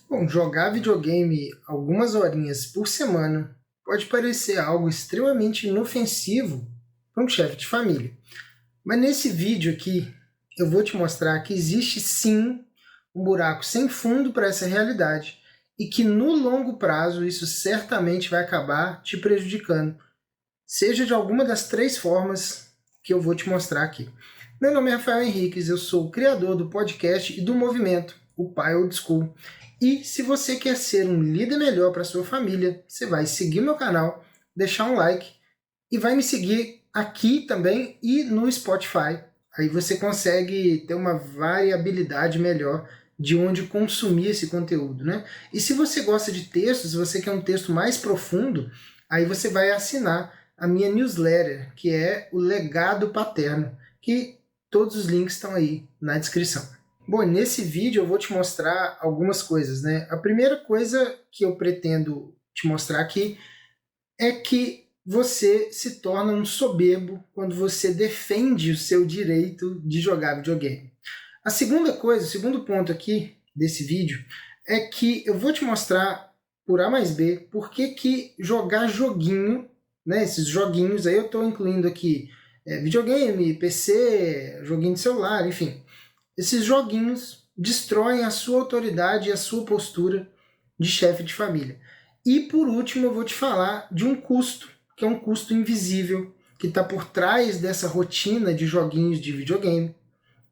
Bom, jogar videogame algumas horinhas por semana pode parecer algo extremamente inofensivo para um chefe de família. Mas nesse vídeo aqui, eu vou te mostrar que existe sim um buraco sem fundo para essa realidade e que no longo prazo isso certamente vai acabar te prejudicando, seja de alguma das três formas que eu vou te mostrar aqui. Meu nome é Rafael Henriques, eu sou o criador do podcast e do movimento, o Pai Old School. E se você quer ser um líder melhor para sua família, você vai seguir meu canal, deixar um like e vai me seguir aqui também e no Spotify. Aí você consegue ter uma variabilidade melhor de onde consumir esse conteúdo, né? E se você gosta de textos, se você quer um texto mais profundo, aí você vai assinar a minha newsletter, que é o Legado Paterno, que todos os links estão aí na descrição. Bom, nesse vídeo eu vou te mostrar algumas coisas, né? A primeira coisa que eu pretendo te mostrar aqui é que você se torna um soberbo quando você defende o seu direito de jogar videogame. A segunda coisa, o segundo ponto aqui desse vídeo é que eu vou te mostrar por A mais B por que jogar joguinho, né, esses joguinhos, aí eu estou incluindo aqui videogame, PC, joguinho de celular, enfim. Esses joguinhos destroem a sua autoridade e a sua postura de chefe de família. E por último eu vou te falar de um custo, que é um custo invisível, que está por trás dessa rotina de joguinhos de videogame,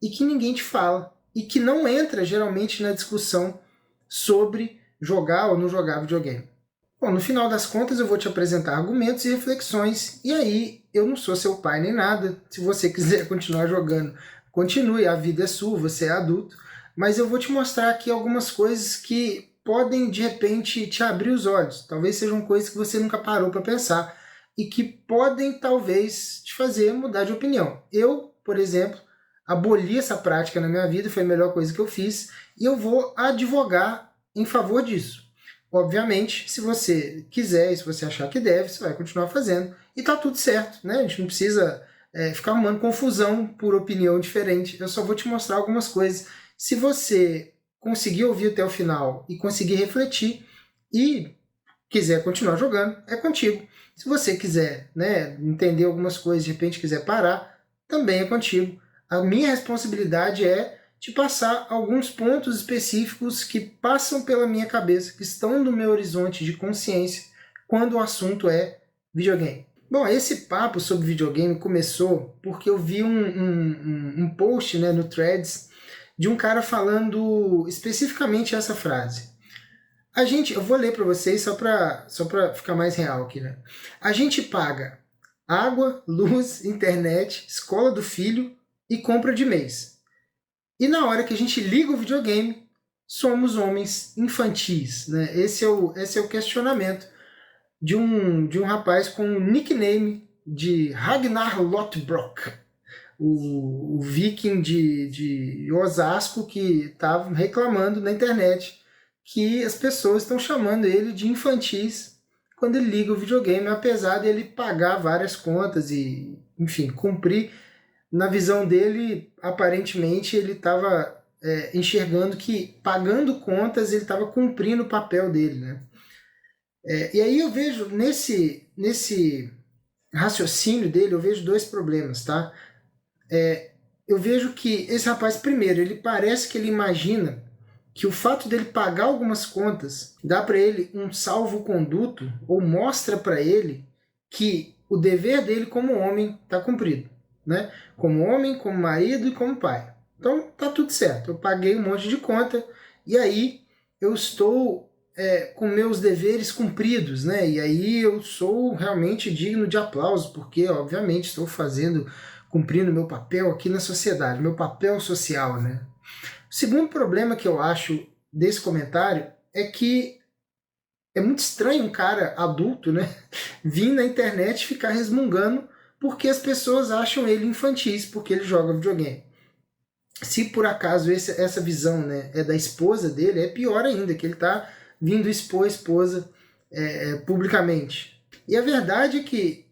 e que ninguém te fala, e que não entra geralmente na discussão sobre jogar ou não jogar videogame. Bom, no final das contas eu vou te apresentar argumentos e reflexões, e aí eu não sou seu pai nem nada. Se você quiser continuar jogando, continue, a vida é sua, você é adulto, mas eu vou te mostrar aqui algumas coisas que podem de repente te abrir os olhos, talvez sejam coisas que você nunca parou para pensar e que podem talvez te fazer mudar de opinião. Eu, por exemplo, aboli essa prática na minha vida, foi a melhor coisa que eu fiz, e eu vou advogar em favor disso. Obviamente, se você quiser, se você achar que deve, você vai continuar fazendo, e tá tudo certo, né? A gente não precisa ficar arrumando confusão por opinião diferente. Eu só vou te mostrar algumas coisas. Se você conseguir ouvir até o final e conseguir refletir e quiser continuar jogando, é contigo. Se você quiser, né, entender algumas coisas, de repente quiser parar, também é contigo. A minha responsabilidade é te passar alguns pontos específicos que passam pela minha cabeça, que estão no meu horizonte de consciência quando o assunto é videogame. Bom, esse papo sobre videogame começou porque eu vi um post, né, no Threads de um cara falando especificamente essa frase. Eu vou ler para vocês só para ficar mais real aqui, né? A gente paga água, luz, internet, escola do filho e compra de mês. E na hora que a gente liga o videogame, somos homens infantis, né? Esse é o questionamento de um rapaz com o nickname de Ragnar Lothbrok, o viking de Osasco que estava reclamando na internet que as pessoas estão chamando ele de infantis quando ele liga o videogame, apesar de ele pagar várias contas e, enfim, cumprir. Na visão dele, aparentemente, ele estava enxergando que, pagando contas, ele estava cumprindo o papel dele, né? E aí eu vejo, nesse raciocínio dele, eu vejo dois problemas, tá? Eu vejo que esse rapaz, primeiro, ele parece que ele imagina que o fato dele pagar algumas contas dá para ele um salvo-conduto ou mostra para ele que o dever dele como homem está cumprido, né? Como homem, como marido e como pai. Então tá tudo certo, eu paguei um monte de conta e aí eu estou com meus deveres cumpridos, né? E aí eu sou realmente digno de aplauso, porque obviamente estou cumprindo meu papel aqui na sociedade, meu papel social, né? O segundo problema que eu acho desse comentário é que é muito estranho um cara adulto, né, vir na internet e ficar resmungando porque as pessoas acham ele infantis porque ele joga videogame. Se por acaso essa visão, né, é da esposa dele, é pior ainda, que ele está vindo expor a esposa publicamente. E a verdade é que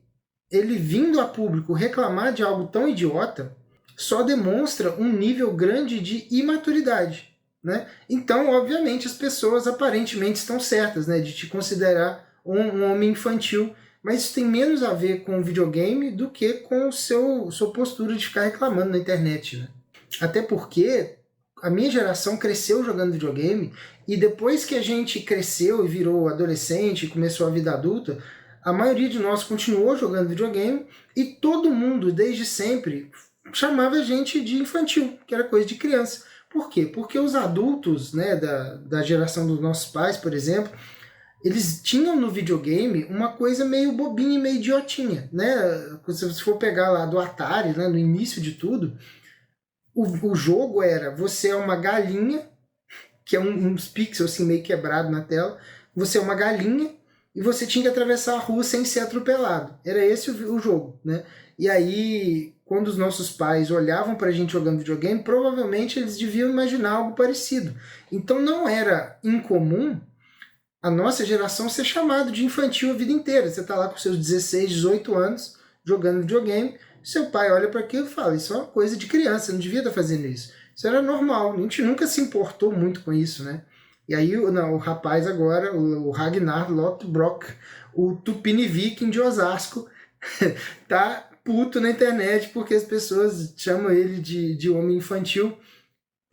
ele vindo a público reclamar de algo tão idiota só demonstra um nível grande de imaturidade. né? Então, obviamente, as pessoas aparentemente estão certas, né, de te considerar um homem infantil, mas isso tem menos a ver com o videogame do que com o sua postura de ficar reclamando na internet, né? Até porque a minha geração cresceu jogando videogame e depois que a gente cresceu e virou adolescente e começou a vida adulta, a maioria de nós continuou jogando videogame e todo mundo, desde sempre, chamava a gente de infantil, que era coisa de criança. Por quê? Porque os adultos, né, da geração dos nossos pais, por exemplo, eles tinham no videogame uma coisa meio bobinha e meio idiotinha, né? Se você for pegar lá do Atari, né, no início de tudo, o jogo era, você é uma galinha, que é uns pixels assim meio quebrado na tela, você é uma galinha e você tinha que atravessar a rua sem ser atropelado. Era esse o jogo, né? E aí, quando os nossos pais olhavam pra gente jogando videogame, provavelmente eles deviam imaginar algo parecido. Então não era incomum a nossa geração ser chamado de infantil a vida inteira. Você tá lá com seus 16, 18 anos jogando videogame, seu pai olha para aquilo e fala, isso é uma coisa de criança, não devia estar fazendo isso. Isso era normal, a gente nunca se importou muito com isso, né? E aí o rapaz agora, o Ragnar Lothbrok, o Tupini Viking de Osasco, tá puto na internet porque as pessoas chamam ele de homem infantil,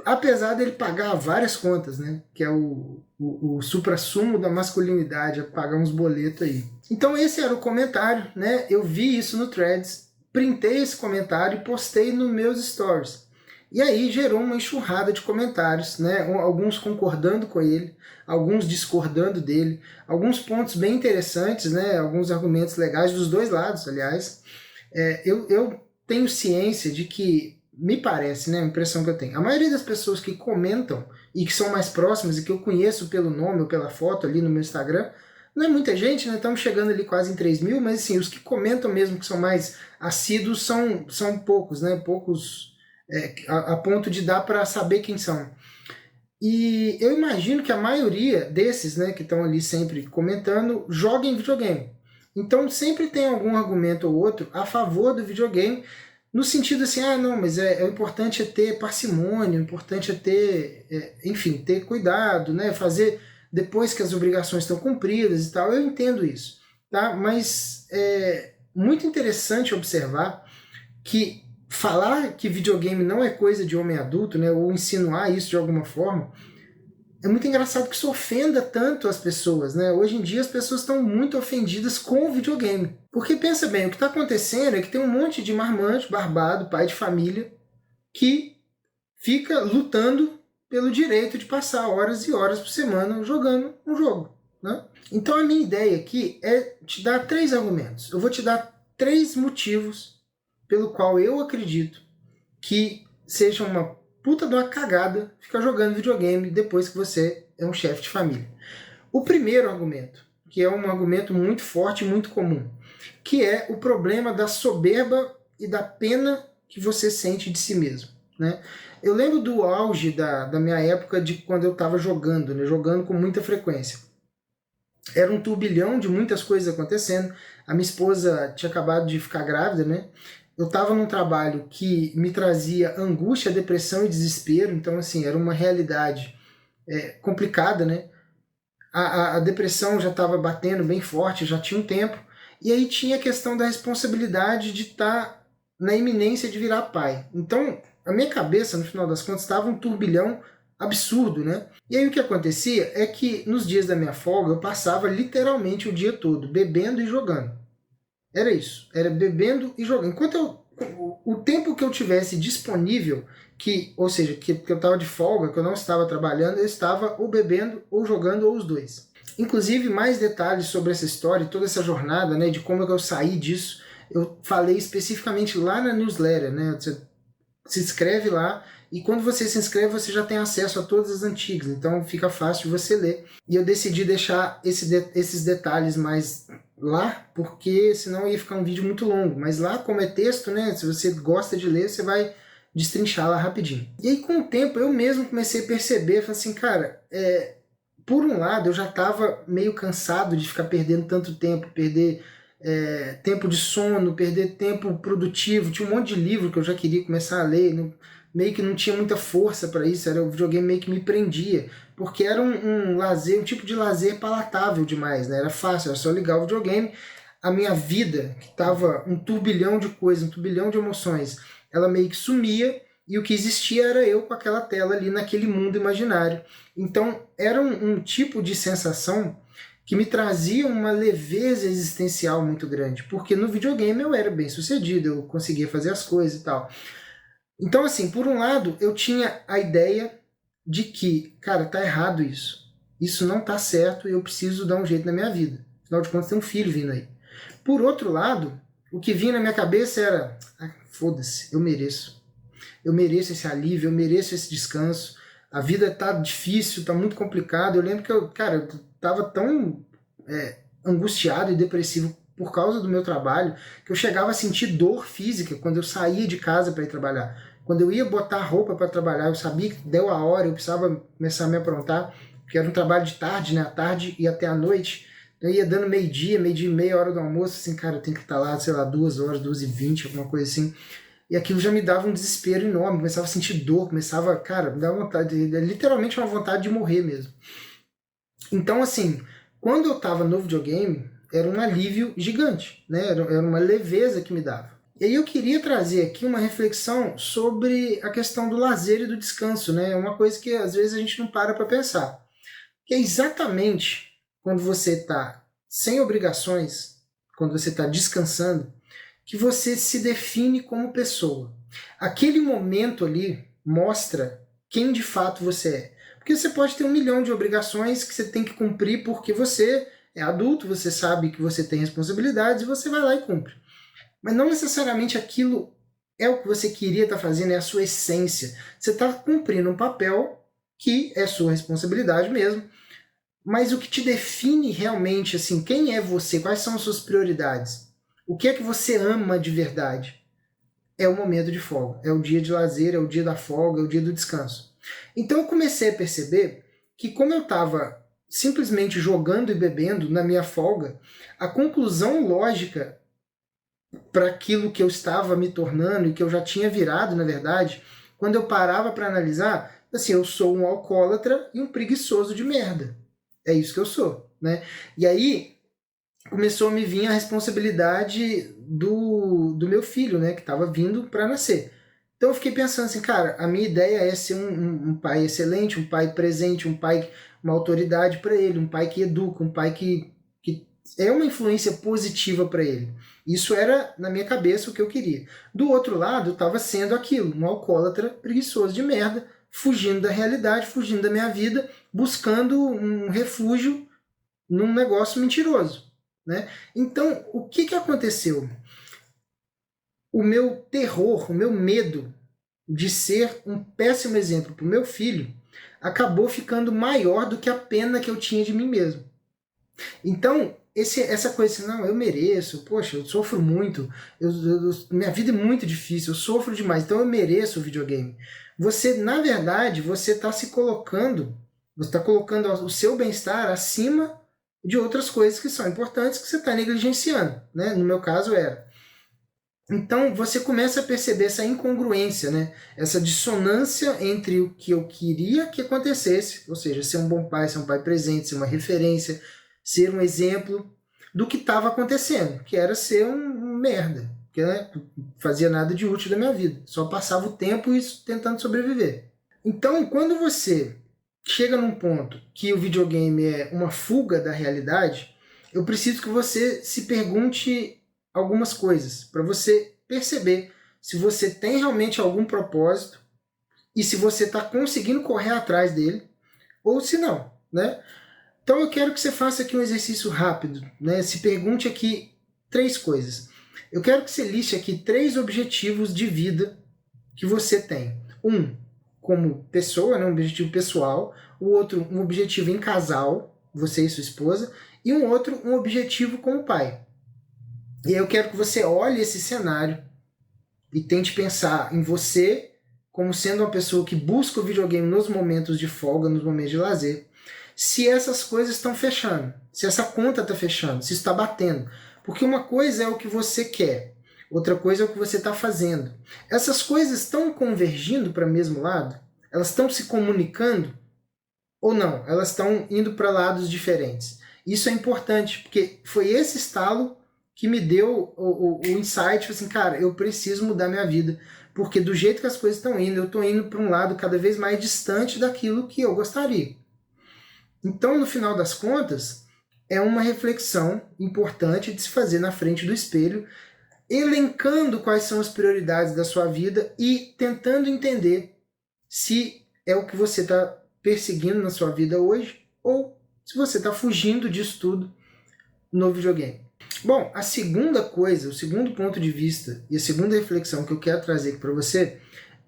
apesar dele pagar várias contas, né? Que é o suprassumo da masculinidade, é pagar uns boletos aí. Então esse era o comentário, né? Eu vi isso no Threads, printei esse comentário e postei nos meus stories. E aí gerou uma enxurrada de comentários, né? Alguns concordando com ele, alguns discordando dele, alguns pontos bem interessantes, né? Alguns argumentos legais dos dois lados, aliás. Eu tenho ciência de que, me parece, né, a impressão que eu tenho, a maioria das pessoas que comentam e que são mais próximas e que eu conheço pelo nome ou pela foto ali no meu Instagram, não é muita gente, né? Estamos chegando ali quase em 3 mil, mas assim, os que comentam mesmo, que são mais assíduos, são poucos, né? Poucos a ponto de dar para saber quem são. E eu imagino que a maioria desses, né, que estão ali sempre comentando, joga em videogame. Então sempre tem algum argumento ou outro a favor do videogame, no sentido assim, ah não, mas o importante é ter parcimônia, o importante é ter, enfim, ter cuidado, né, fazer depois que as obrigações estão cumpridas e tal, eu entendo isso, tá? Mas é muito interessante observar que falar que videogame não é coisa de homem adulto, né, ou insinuar isso de alguma forma, é muito engraçado que isso ofenda tanto as pessoas, né? Hoje em dia as pessoas estão muito ofendidas com o videogame. Porque pensa bem, o que está acontecendo é que tem um monte de marmanjo, barbado, pai de família, que fica lutando pelo direito de passar horas e horas por semana jogando um jogo, né? Então a minha ideia aqui é te dar 3 argumentos. Eu vou te dar 3 motivos pelo qual eu acredito que seja uma puta de uma cagada ficar jogando videogame depois que você é um chefe de família. O primeiro argumento, que é um argumento muito forte e muito comum, que é o problema da soberba e da pena que você sente de si mesmo, né? Eu lembro do auge da minha época de quando eu estava jogando, né? Jogando com muita frequência. Era um turbilhão de muitas coisas acontecendo. A minha esposa tinha acabado de ficar grávida, né? Eu estava num trabalho que me trazia angústia, depressão e desespero, então assim, era uma realidade complicada, né? A depressão já estava batendo bem forte, já tinha um tempo, e aí tinha a questão da responsabilidade de estar na iminência de virar pai. Então, a minha cabeça, no final das contas, estava um turbilhão absurdo, né? E aí o que acontecia é que nos dias da minha folga eu passava literalmente o dia todo bebendo e jogando. Era isso, era bebendo e jogando. O tempo que eu tivesse disponível, ou seja, que eu estava de folga, que eu não estava trabalhando, eu estava ou bebendo ou jogando ou os dois. Inclusive, mais detalhes sobre essa história, toda essa jornada, né, de como eu saí disso, eu falei especificamente lá na newsletter, né? Você se inscreve lá e quando você se inscreve você já tem acesso a todas as antigas, então fica fácil de você ler. E eu decidi deixar esses detalhes mais lá, porque senão ia ficar um vídeo muito longo, mas lá como é texto, né, se você gosta de ler, você vai destrinchar lá rapidinho. E aí com o tempo eu mesmo comecei a perceber, falei assim, cara, por um lado eu já estava meio cansado de ficar perdendo tanto tempo, perder tempo de sono, perder tempo produtivo, tinha um monte de livro que eu já queria começar a ler, meio que não tinha muita força para isso, era o videogame meio que me prendia, porque era um lazer, um tipo de lazer palatável demais, né? Era fácil, era só ligar o videogame. A minha vida, que estava um turbilhão de coisas, um turbilhão de emoções, ela meio que sumia, e o que existia era eu com aquela tela ali naquele mundo imaginário. Então era um tipo de sensação que me trazia uma leveza existencial muito grande, porque no videogame eu era bem sucedido, eu conseguia fazer as coisas e tal. Então, assim, por um lado, eu tinha a ideia de que, cara, tá errado isso. Isso não tá certo e eu preciso dar um jeito na minha vida. Afinal de contas, tem um filho vindo aí. Por outro lado, o que vinha na minha cabeça era, foda-se, eu mereço. Eu mereço esse alívio, eu mereço esse descanso. A vida tá difícil, tá muito complicado. Eu lembro que eu tava tão angustiado e depressivo por causa do meu trabalho, que eu chegava a sentir dor física quando eu saía de casa para ir trabalhar. Quando eu ia botar roupa para trabalhar, eu sabia que deu a hora, eu precisava começar a me aprontar, porque era um trabalho de tarde, né? À tarde e até à noite. Eu ia dando meio-dia e meia, hora do almoço, assim, cara, eu tenho que estar lá, sei lá, 2 horas, 2h20, alguma coisa assim. E aquilo já me dava um desespero enorme, começava a sentir dor, começava, cara, me dava vontade, literalmente uma vontade de morrer mesmo. Então, assim, quando eu estava no videogame, era um alívio gigante, né? Era uma leveza que me dava. E aí eu queria trazer aqui uma reflexão sobre a questão do lazer e do descanso, né? É uma coisa que às vezes a gente não para pensar. Que é exatamente quando você está sem obrigações, quando você está descansando, que você se define como pessoa. Aquele momento ali mostra quem de fato você é. Porque você pode ter 1 milhão de obrigações que você tem que cumprir porque você é adulto, você sabe que você tem responsabilidades e você vai lá e cumpre. Mas não necessariamente aquilo é o que você queria estar fazendo, é a sua essência. Você está cumprindo um papel que é sua responsabilidade mesmo, mas o que te define realmente, assim, quem é você, quais são as suas prioridades, o que é que você ama de verdade, é o momento de folga, é o dia de lazer, é o dia da folga, é o dia do descanso. Então eu comecei a perceber que como eu estava simplesmente jogando e bebendo na minha folga, a conclusão lógica para aquilo que eu estava me tornando e que eu já tinha virado, na verdade, quando eu parava para analisar, assim, eu sou um alcoólatra e um preguiçoso de merda. É isso que eu sou, né? E aí começou a me vir a responsabilidade do meu filho, né, que estava vindo para nascer. Então eu fiquei pensando assim, cara, a minha ideia é ser um pai excelente, um pai presente, um pai, uma autoridade para ele, um pai que educa, um pai que é uma influência positiva para ele. Isso era, na minha cabeça, o que eu queria. Do outro lado, eu estava sendo aquilo, um alcoólatra preguiçoso de merda, fugindo da realidade, fugindo da minha vida, buscando um refúgio num negócio mentiroso, né? Então, o que aconteceu? O meu terror, o meu medo de ser um péssimo exemplo para o meu filho acabou ficando maior do que a pena que eu tinha de mim mesmo. Então, essa coisa assim, não, eu mereço, poxa, eu sofro muito, minha vida é muito difícil, eu sofro demais, então eu mereço o videogame. Você, na verdade, você está se colocando, você está colocando o seu bem-estar acima de outras coisas que são importantes que você está negligenciando, né? No meu caso era. Então você começa a perceber essa incongruência, né? Essa dissonância entre o que eu queria que acontecesse, ou seja, ser um bom pai, ser um pai presente, ser uma referência, ser um exemplo do que estava acontecendo, que era ser um merda, que né, fazia nada de útil da minha vida, só passava o tempo tentando sobreviver. Então, quando você chega num ponto que o videogame é uma fuga da realidade, eu preciso que você se pergunte algumas coisas para você perceber se você tem realmente algum propósito e se você está conseguindo correr atrás dele ou se não, né? Então eu quero que você faça aqui um exercício rápido, né? Se pergunte aqui 3 coisas. Eu quero que você liste aqui 3 objetivos de vida que você tem. Um, como pessoa, né? Um objetivo pessoal. O outro, um objetivo em casal, você e sua esposa. E um outro, um objetivo como pai. E eu quero que você olhe esse cenário e tente pensar em você como sendo uma pessoa que busca o videogame nos momentos de folga, nos momentos de lazer. Se essas coisas estão fechando, se essa conta está fechando, se está batendo. Porque uma coisa é o que você quer, outra coisa é o que você está fazendo. Essas coisas estão convergindo para o mesmo lado? Elas estão se comunicando? Ou não? Elas estão indo para lados diferentes? Isso é importante, porque foi esse estalo que me deu o insight, assim, cara, eu preciso mudar minha vida, porque do jeito que as coisas estão indo, eu estou indo para um lado cada vez mais distante daquilo que eu gostaria. Então, no final das contas, é uma reflexão importante de se fazer na frente do espelho, elencando quais são as prioridades da sua vida e tentando entender se é o que você está perseguindo na sua vida hoje ou se você está fugindo disso tudo no videogame. Bom, a segunda coisa, o segundo ponto de vista e a segunda reflexão que eu quero trazer aqui para você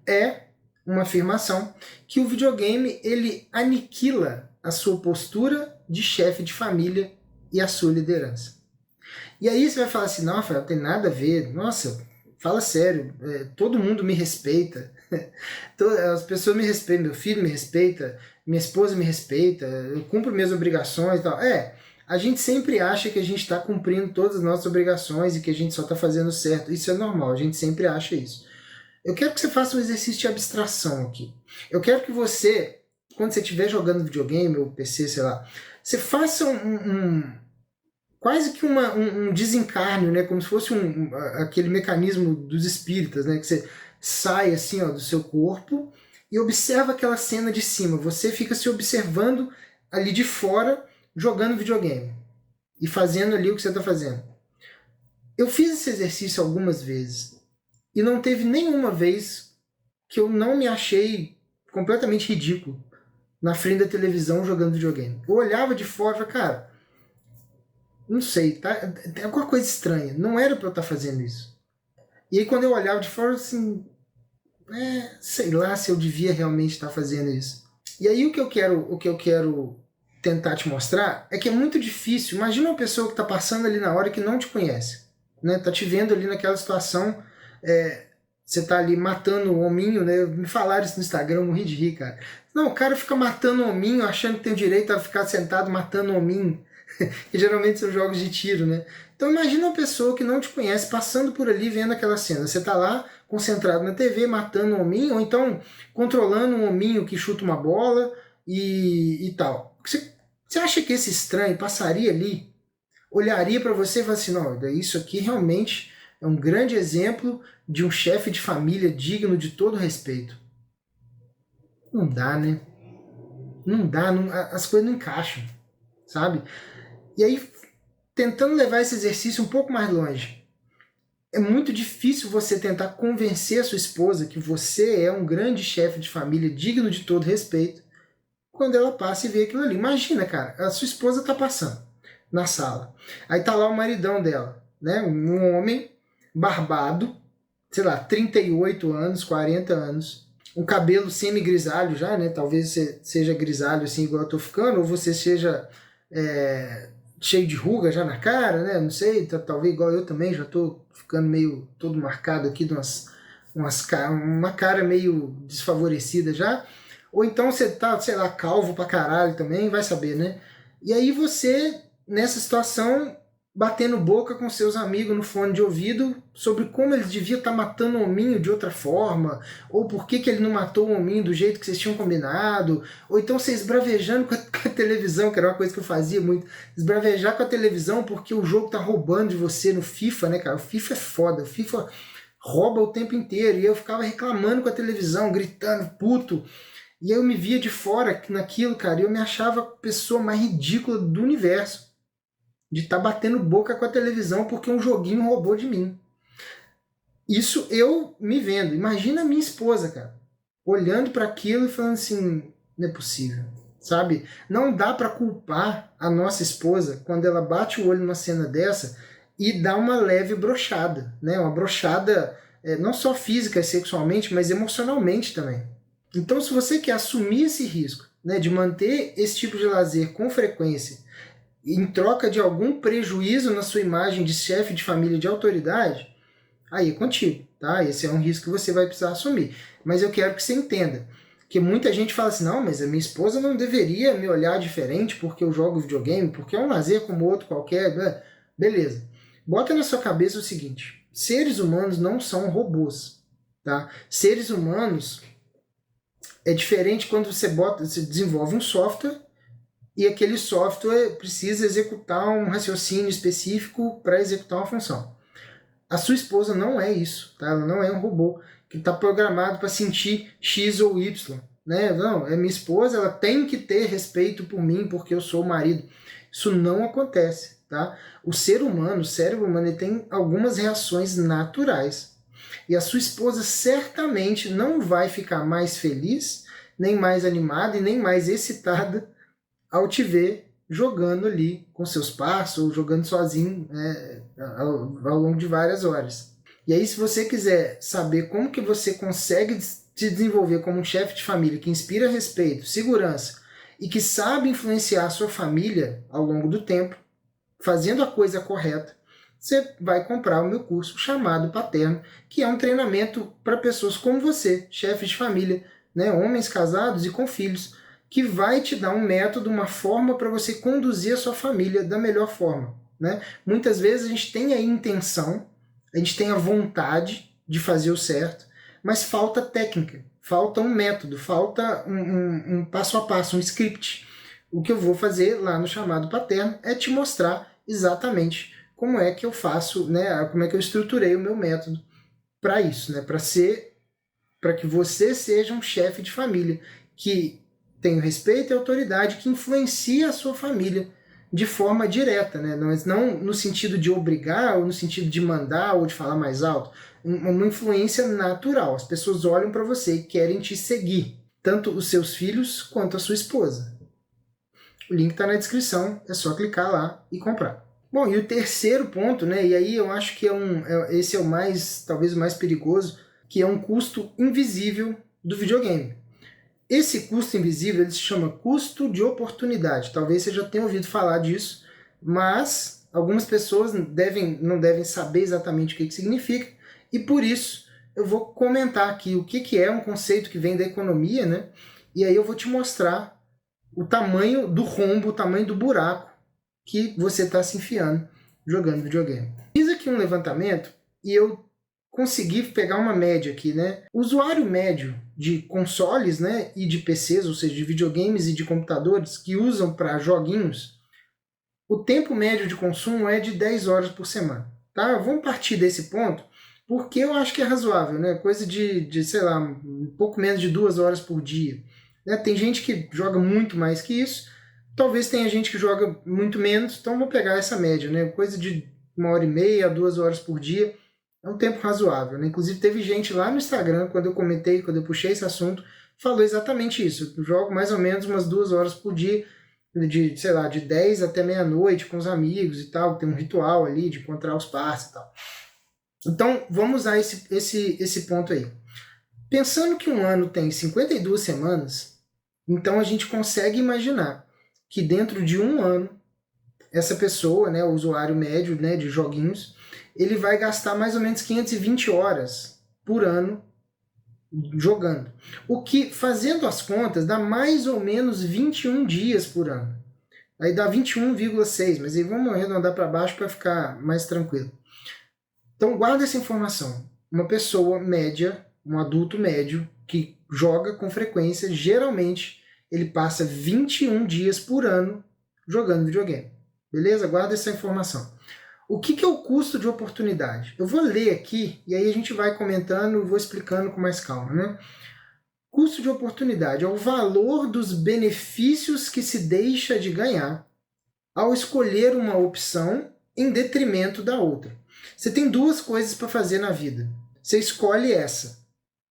é uma afirmação que o videogame ele aniquila a sua postura de chefe de família e a sua liderança. E aí você vai falar assim, não, Rafael, não tem nada a ver, nossa, fala sério, todo mundo me respeita, as pessoas me respeitam, meu filho me respeita, minha esposa me respeita, eu cumpro minhas obrigações e tal. A gente sempre acha que a gente está cumprindo todas as nossas obrigações e que a gente só está fazendo certo, isso é normal, a gente sempre acha isso. Eu quero que você faça um exercício de abstração aqui. Eu quero que você, quando você estiver jogando videogame ou PC, sei lá, você faça quase que um desencarne, né? Como se fosse aquele mecanismo dos espíritas, né? Que você sai assim, ó, do seu corpo e observa aquela cena de cima. Você fica se observando ali de fora, jogando videogame e fazendo ali o que você está fazendo. Eu fiz esse exercício algumas vezes e não teve nenhuma vez que eu não me achei completamente ridículo na frente da televisão jogando videogame. Eu olhava de fora e falava, cara, não sei, tá? Tem alguma coisa estranha. Não era para eu estar fazendo isso. E aí quando eu olhava de fora, assim, sei lá se eu devia realmente estar fazendo isso. E aí o que eu quero tentar te mostrar é que é muito difícil. Imagina uma pessoa que está passando ali na hora que não te conhece, né? Tá te vendo ali naquela situação, você tá ali matando o hominho, né? Me falaram isso no Instagram, eu morri de rir, cara. Não, o cara fica matando o hominho, achando que tem o direito a ficar sentado matando o hominho. E geralmente são jogos de tiro, né? Então imagina uma pessoa que não te conhece passando por ali vendo aquela cena. Você tá lá concentrado na TV, matando um hominho, ou então controlando um hominho que chuta uma bola e tal. Você acha que esse estranho passaria ali, olharia para você e falaria assim, não, isso aqui realmente é um grande exemplo de um chefe de família digno de todo respeito? Não dá, né? Não dá, as coisas não encaixam, sabe? E aí, tentando levar esse exercício um pouco mais longe, é muito difícil você tentar convencer a sua esposa que você é um grande chefe de família digno de todo respeito quando ela passa e vê aquilo ali. Imagina, cara, a sua esposa tá passando na sala. Aí tá lá o maridão dela, né? Um homem barbado, sei lá, 38 anos, 40 anos, um cabelo semi-grisalho já, né? Talvez você seja grisalho assim igual eu tô ficando, ou você seja cheio de ruga já na cara, né? Não sei, talvez igual eu também, já tô ficando meio todo marcado aqui de uma cara meio desfavorecida já. Ou então você tá, sei lá, calvo pra caralho também, vai saber, né? E aí você, nessa situação, batendo boca com seus amigos no fone de ouvido sobre como ele devia estar matando o hominho de outra forma, ou por que ele não matou o hominho do jeito que vocês tinham combinado, ou então você esbravejando com a televisão, que era uma coisa que eu fazia muito, esbravejar com a televisão porque o jogo tá roubando de você no FIFA, né, cara? O FIFA é foda, o FIFA rouba o tempo inteiro, e eu ficava reclamando com a televisão, gritando, puto. E eu me via de fora naquilo, cara, e eu me achava a pessoa mais ridícula do universo. De estar batendo boca com a televisão porque um joguinho roubou de mim. Isso eu me vendo. Imagina a minha esposa, cara, olhando para aquilo e falando assim, não é possível, sabe? Não dá para culpar a nossa esposa quando ela bate o olho numa cena dessa e dá uma leve brochada, né? Uma brochada não só física e sexualmente, mas emocionalmente também. Então, se você quer assumir esse risco, né, de manter esse tipo de lazer com frequência, em troca de algum prejuízo na sua imagem de chefe de família de autoridade, aí é contigo, tá? Esse é um risco que você vai precisar assumir. Mas eu quero que você entenda que muita gente fala assim, não, mas a minha esposa não deveria me olhar diferente porque eu jogo videogame, porque é um lazer como outro qualquer. Beleza. Bota na sua cabeça o seguinte, seres humanos não são robôs, tá? Seres humanos é diferente quando você desenvolve um software e aquele software precisa executar um raciocínio específico para executar uma função. A sua esposa não é isso, tá? Ela não é um robô que está programado para sentir X ou Y, né? Não, é minha esposa, ela tem que ter respeito por mim porque eu sou o marido. Isso não acontece, tá? O ser humano, o cérebro humano, ele tem algumas reações naturais. E a sua esposa certamente não vai ficar mais feliz, nem mais animada e nem mais excitada ao te ver jogando ali com seus parceiros ou jogando sozinho, né, ao longo de várias horas. E aí, se você quiser saber como que você consegue se desenvolver como um chefe de família que inspira respeito, segurança e que sabe influenciar a sua família ao longo do tempo, fazendo a coisa correta, você vai comprar o meu curso chamado Paterno, que é um treinamento para pessoas como você, chefes de família, né, homens casados e com filhos, que vai te dar um método, uma forma para você conduzir a sua família da melhor forma, né? Muitas vezes a gente tem a intenção, a gente tem a vontade de fazer o certo, mas falta técnica, falta um método, falta um passo a passo, um script. O que eu vou fazer lá no chamado Paterno é te mostrar exatamente como é que eu faço, né? Como é que eu estruturei o meu método para isso, né? Para que você seja um chefe de família que tem o respeito e autoridade, que influencia a sua família de forma direta, né? Mas não no sentido de obrigar, ou no sentido de mandar, ou de falar mais alto. Uma influência natural. As pessoas olham para você e querem te seguir, tanto os seus filhos quanto a sua esposa. O link está na descrição, é só clicar lá e comprar. Bom, e o terceiro ponto, né? E aí eu acho que esse é o mais, talvez o mais perigoso, que é um custo invisível do videogame. Esse custo invisível ele se chama custo de oportunidade. Talvez você já tenha ouvido falar disso, mas algumas pessoas não devem saber exatamente o que significa, e por isso eu vou comentar aqui o que é um conceito que vem da economia, né? E aí eu vou te mostrar o tamanho do rombo, o tamanho do buraco que você está se enfiando jogando videogame. Fiz aqui um levantamento e eu consegui pegar uma média aqui, né? O usuário médio de consoles, né, e de PCs, ou seja, de videogames e de computadores que usam para joguinhos, o tempo médio de consumo é de 10 horas por semana. Tá? Vamos partir desse ponto, porque eu acho que é razoável, né? Coisa de sei lá, um pouco menos de 2 horas por dia. Né? Tem gente que joga muito mais que isso, talvez tenha gente que joga muito menos, então vou pegar essa média, né? Coisa de 1h30 a 2 horas por dia. É um tempo razoável, né? Inclusive teve gente lá no Instagram, quando eu comentei, quando eu puxei esse assunto, falou exatamente isso. Eu jogo mais ou menos umas 2 horas por dia, sei lá, de 10 até meia-noite com os amigos e tal. Tem um ritual ali de encontrar os parceiros e tal. Então, vamos usar esse ponto aí. Pensando que um ano tem 52 semanas, então a gente consegue imaginar que dentro de um ano, essa pessoa, né, o usuário médio, né, de joguinhos, ele vai gastar mais ou menos 520 horas por ano jogando. O que, fazendo as contas, dá mais ou menos 21 dias por ano. Aí dá 21,6, mas aí vamos arredondar para baixo para ficar mais tranquilo. Então guarda essa informação. Uma pessoa média, um adulto médio, que joga com frequência, geralmente ele passa 21 dias por ano jogando videogame. Beleza? Guarda essa informação. O que é o custo de oportunidade? Eu vou ler aqui e aí a gente vai comentando e vou explicando com mais calma, né? Custo de oportunidade é o valor dos benefícios que se deixa de ganhar ao escolher uma opção em detrimento da outra. Você tem duas coisas para fazer na vida. Você escolhe essa.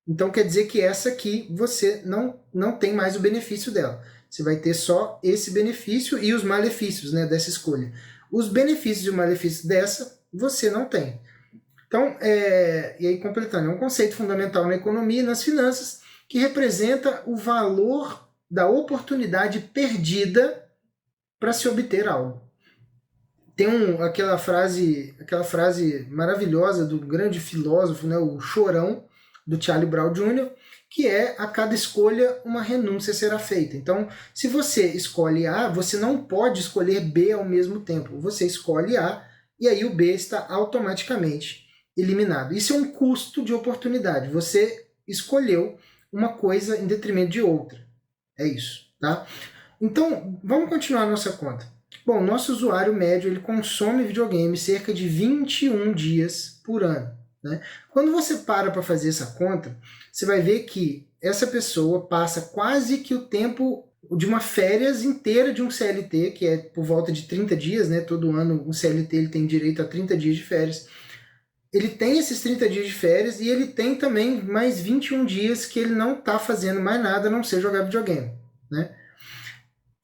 Então quer dizer que essa aqui você não tem mais o benefício dela. Você vai ter só esse benefício e os malefícios, né, dessa escolha. Os benefícios e os malefícios dessa, você não tem. Então, e aí completando, é um conceito fundamental na economia e nas finanças que representa o valor da oportunidade perdida para se obter algo. Tem aquela frase maravilhosa do grande filósofo, né, o Chorão, do Charlie Brown Jr., que é: a cada escolha uma renúncia será feita. Então, se você escolhe A, você não pode escolher B ao mesmo tempo. Você escolhe A e aí o B está automaticamente eliminado. Isso é um custo de oportunidade. Você escolheu uma coisa em detrimento de outra. É isso, tá? Então, vamos continuar a nossa conta. Bom, nosso usuário médio ele consome videogame cerca de 21 dias por ano. Né? Quando você para fazer essa conta, você vai ver que essa pessoa passa quase que o tempo de uma férias inteira de um CLT, que é por volta de 30 dias, né? Todo ano um CLT ele tem direito a 30 dias de férias. Ele tem esses 30 dias de férias e ele tem também mais 21 dias que ele não está fazendo mais nada a não ser jogar videogame. Né?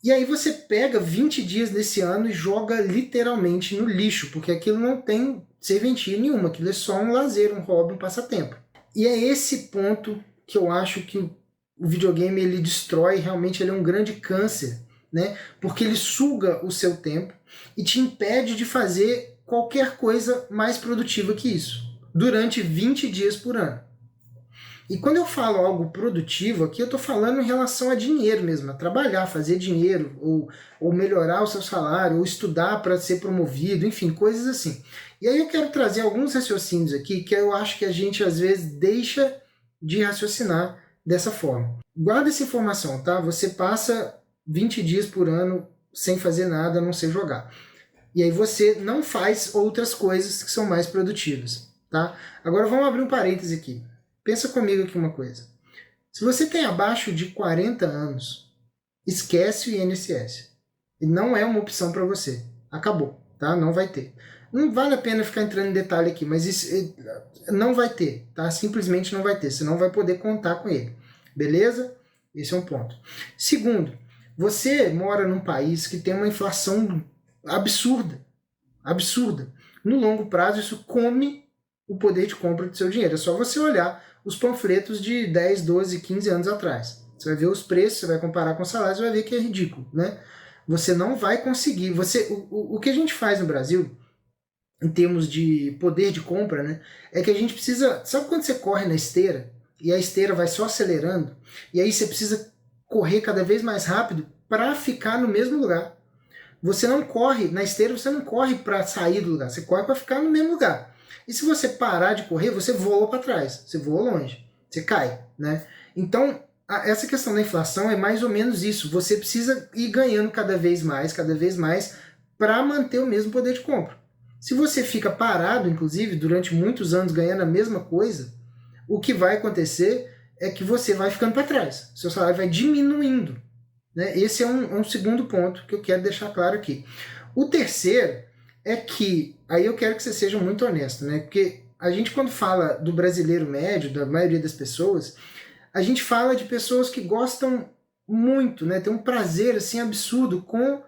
E aí você pega 20 dias desse ano e joga literalmente no lixo, porque aquilo não tem serventia nenhuma, aquilo é só um lazer, um hobby, um passatempo. E é esse ponto que eu acho que o videogame ele destrói, realmente ele é um grande câncer, né? Porque ele suga o seu tempo e te impede de fazer qualquer coisa mais produtiva que isso, durante 20 dias por ano. E quando eu falo algo produtivo aqui, eu estou falando em relação a dinheiro mesmo, a trabalhar, fazer dinheiro, ou melhorar o seu salário, ou estudar para ser promovido, enfim, coisas assim. E aí eu quero trazer alguns raciocínios aqui que eu acho que a gente às vezes deixa de raciocinar dessa forma. Guarda essa informação, tá? Você passa 20 dias por ano sem fazer nada, a não ser jogar. E aí você não faz outras coisas que são mais produtivas, tá? Agora vamos abrir um parêntese aqui. Pensa comigo aqui uma coisa. Se você tem abaixo de 40 anos, esquece o INSS. E não é uma opção para você. Acabou, tá? Não vai ter. Não vale a pena ficar entrando em detalhe aqui, mas isso não vai ter, tá? Simplesmente não vai ter. Você não vai poder contar com ele. Beleza? Esse é um ponto. Segundo, você mora num país que tem uma inflação absurda. Absurda. No longo prazo, isso come o poder de compra do seu dinheiro. É só você olhar os panfletos de 10, 12, 15 anos atrás. Você vai ver os preços, você vai comparar com os salários, vai ver que é ridículo, né? Você não vai conseguir. O que a gente faz no Brasil, em termos de poder de compra, né, é que a gente precisa... Sabe quando você corre na esteira e a esteira vai só acelerando? E aí você precisa correr cada vez mais rápido para ficar no mesmo lugar. Você não corre, na esteira você não corre para sair do lugar, você corre para ficar no mesmo lugar. E se você parar de correr, você voa para trás, você voa longe, você cai, né? Então, essa questão da inflação é mais ou menos isso. Você precisa ir ganhando cada vez mais, para manter o mesmo poder de compra. Se você fica parado, inclusive, durante muitos anos ganhando a mesma coisa, o que vai acontecer é que você vai ficando para trás. Seu salário vai diminuindo. Né? Esse é um segundo ponto que eu quero deixar claro aqui. O terceiro é que, aí eu quero que você seja muito honesto, né? Porque a gente quando fala do brasileiro médio, da maioria das pessoas, a gente fala de pessoas que gostam muito, né? Tem um prazer assim absurdo com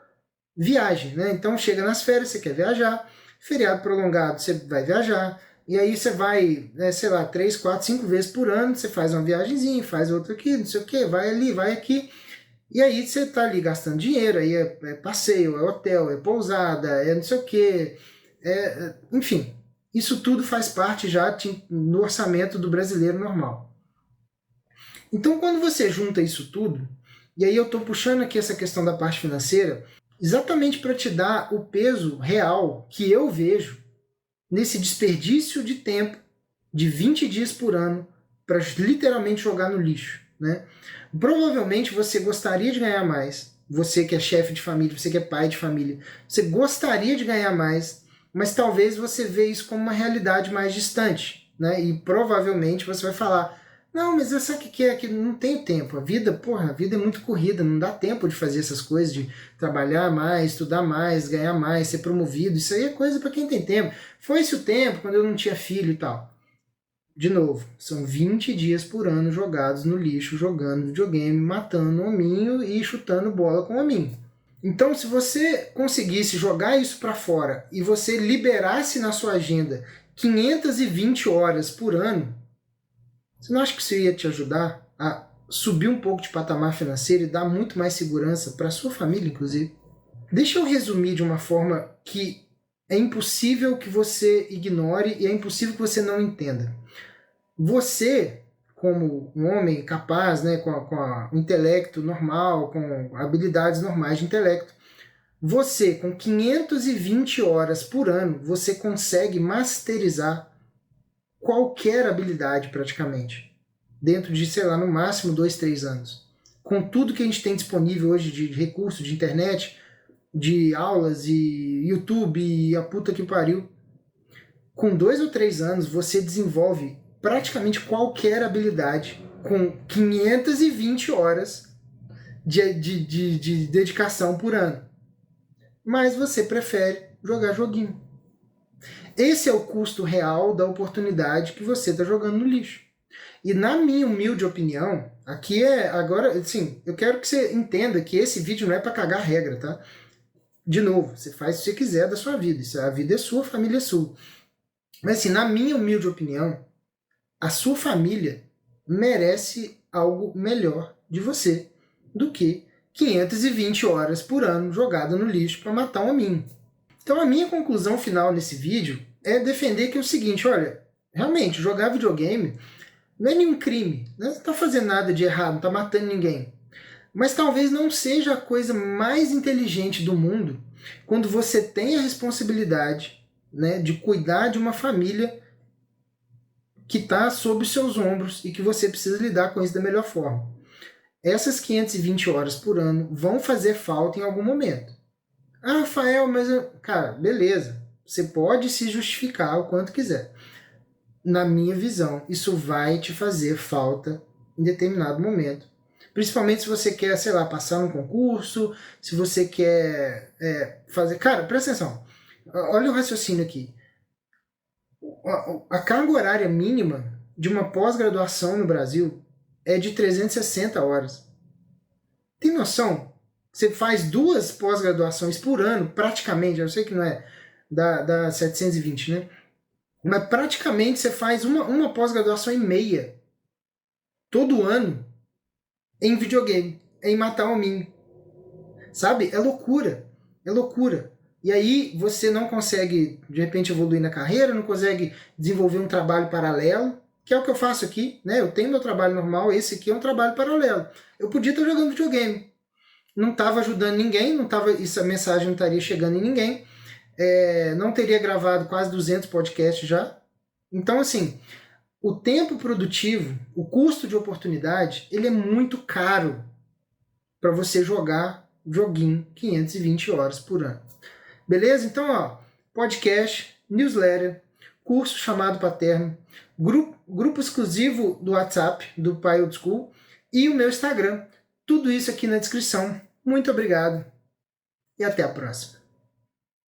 viagem, né? Então chega nas férias, você quer viajar, feriado prolongado, você vai viajar, e aí você vai, né, sei lá, 3, 4, 5 vezes por ano, você faz uma viagemzinha, faz outra aqui, não sei o que, vai ali, vai aqui. E aí você tá ali gastando dinheiro, aí é passeio, é hotel, é pousada, é não sei o quê. Enfim, isso tudo faz parte já no orçamento do brasileiro normal. Então quando você junta isso tudo, e aí eu estou puxando aqui essa questão da parte financeira, exatamente para te dar o peso real que eu vejo nesse desperdício de tempo de 20 dias por ano para literalmente jogar no lixo, né? Provavelmente você gostaria de ganhar mais, você que é chefe de família, você que é pai de família, você gostaria de ganhar mais, mas talvez você vê isso como uma realidade mais distante, né? E provavelmente você vai falar, não, mas eu sabe o que é? Que não tenho tempo, a vida é muito corrida, não dá tempo de fazer essas coisas, de trabalhar mais, estudar mais, ganhar mais, ser promovido, isso aí é coisa para quem tem tempo. Foi esse o tempo quando eu não tinha filho e tal. De novo, são 20 dias por ano jogados no lixo, jogando videogame, matando hominho e chutando bola com hominho. Então, se você conseguisse jogar isso para fora e você liberasse na sua agenda 520 horas por ano, você não acha que isso ia te ajudar a subir um pouco de patamar financeiro e dar muito mais segurança para a sua família, inclusive? Deixa eu resumir de uma forma que é impossível que você ignore e é impossível que você não entenda. Você, como um homem capaz, né, com um intelecto normal, com habilidades normais de intelecto, você, com 520 horas por ano, você consegue masterizar qualquer habilidade praticamente, dentro de, sei lá, no máximo 2, 3 anos. Com tudo que a gente tem disponível hoje de recursos, de internet, de aulas e YouTube e a puta que pariu, com 2 ou 3 anos você desenvolve praticamente qualquer habilidade com 520 horas de dedicação por ano. Mas você prefere jogar joguinho. Esse é o custo real da oportunidade que você está jogando no lixo. E na minha humilde opinião, aqui é agora, assim, eu quero que você entenda que esse vídeo não é para cagar regra, tá? De novo, você faz o que você quiser da sua vida. A vida é sua, a família é sua. Mas assim, na minha humilde opinião, a sua família merece algo melhor de você do que 520 horas por ano jogada no lixo para matar um hominho. Então a minha conclusão final nesse vídeo é defender que é o seguinte, olha, realmente, jogar videogame não é nenhum crime, não está fazendo nada de errado, não está matando ninguém. Mas talvez não seja a coisa mais inteligente do mundo quando você tem a responsabilidade, né, de cuidar de uma família que está sob os seus ombros e que você precisa lidar com isso da melhor forma. Essas 520 horas por ano vão fazer falta em algum momento. Ah, Rafael, mas... Cara, beleza. Você pode se justificar o quanto quiser. Na minha visão, isso vai te fazer falta em determinado momento. Principalmente se você quer, sei lá, passar num concurso, se você quer fazer... Cara, presta atenção. Olha o raciocínio aqui. A carga horária mínima de uma pós-graduação no Brasil é de 360 horas. Tem noção? Você faz 2 pós-graduações por ano, praticamente, eu sei que não é da 720, né? Mas praticamente você faz uma pós-graduação e meia todo ano em videogame, em matar hominho. Sabe? É loucura. É loucura. E aí você não consegue, de repente, evoluir na carreira, não consegue desenvolver um trabalho paralelo, que é o que eu faço aqui, né? Eu tenho meu trabalho normal, esse aqui é um trabalho paralelo. Eu podia estar jogando videogame. Não estava ajudando ninguém, não tava, essa mensagem não estaria chegando em ninguém, não teria gravado quase 200 podcasts já. Então, assim, o tempo produtivo, o custo de oportunidade, ele é muito caro para você jogar joguinho 520 horas por ano. Beleza? Então, ó, podcast, newsletter, curso chamado Paterno, grupo exclusivo do WhatsApp, do Pai Old School, e o meu Instagram. Tudo isso aqui na descrição. Muito obrigado e até a próxima.